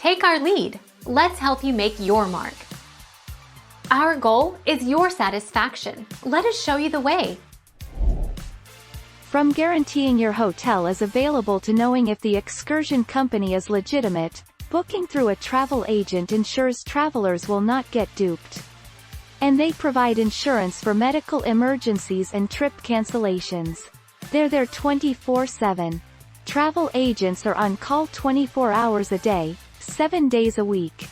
Take our lead. Let's help you make your mark. Our goal is your satisfaction. Let us show you the way. From guaranteeing your hotel is available to knowing if the excursion company is legitimate, booking through a travel agent ensures travelers will not get duped. And they provide insurance for medical emergencies and trip cancellations. They're there 24/7. Travel agents are on call 24 hours a day, 7 days a week.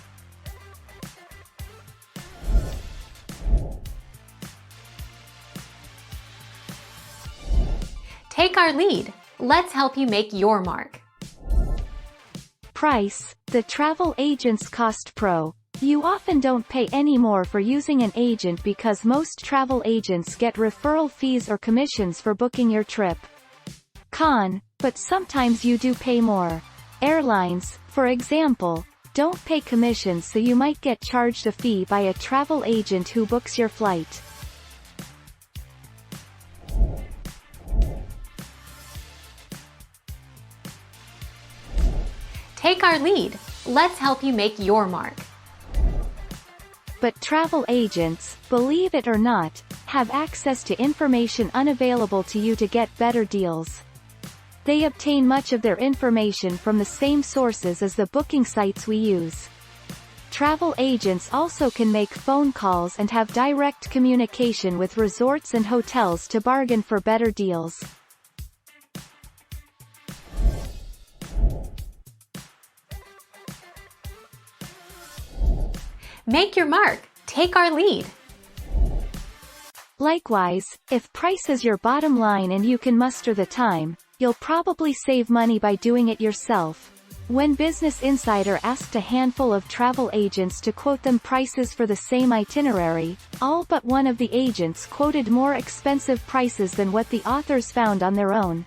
Take our lead. Let's help you make your mark. Price: the travel agent's cost pro. You often don't pay any more for using an agent because most travel agents get referral fees or commissions for booking your trip. Con: but sometimes you do pay more. Airlines, for example, don't pay commissions, so you might get charged a fee by a travel agent who books your flight. Take our lead. Let's help you make your mark. But travel agents, believe it or not, have access to information unavailable to you to get better deals. They obtain much of their information from the same sources as the booking sites we use. Travel agents also can make phone calls and have direct communication with resorts and hotels to bargain for better deals. Make your mark. Take our lead. Likewise, if price is your bottom line and you can muster the time, you'll probably save money by doing it yourself. When Business Insider asked a handful of travel agents to quote them prices for the same itinerary, all but one of the agents quoted more expensive prices than what the authors found on their own.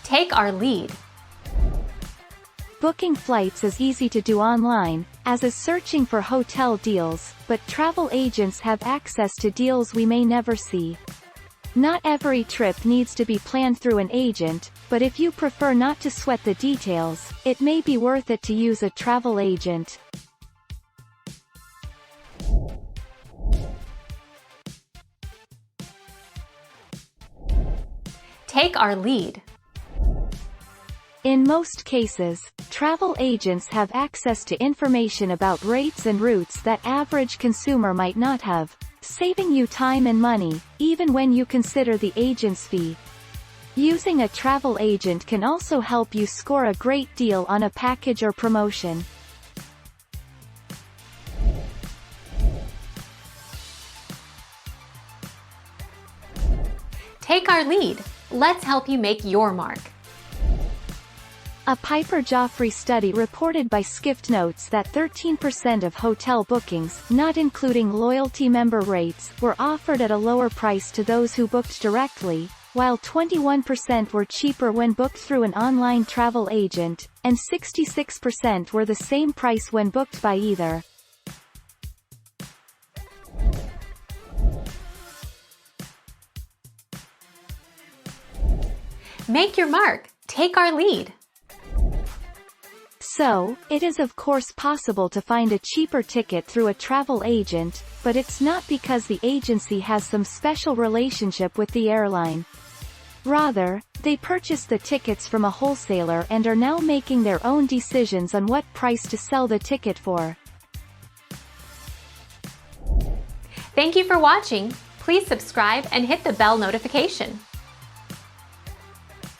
Take our lead. Booking flights is easy to do online, as is searching for hotel deals, but travel agents have access to deals we may never see. Not every trip needs to be planned through an agent, but if you prefer not to sweat the details, it may be worth it to use a travel agent. Take our lead. In most cases, travel agents have access to information about rates and routes that average consumer might not have, saving you time and money, even when you consider the agent's fee. Using a travel agent can also help you score a great deal on a package or promotion. Take our lead. Let's help you make your mark. A Piper Jaffray study reported by Skift notes that 13% of hotel bookings, not including loyalty member rates, were offered at a lower price to those who booked directly, while 21% were cheaper when booked through an online travel agent, and 66% were the same price when booked by either. Make your mark. Take our lead. So, it is of course possible to find a cheaper ticket through a travel agent, but it's not because the agency has some special relationship with the airline. Rather, they purchased the tickets from a wholesaler and are now making their own decisions on what price to sell the ticket for. Thank you for watching. Please subscribe and hit the bell notification.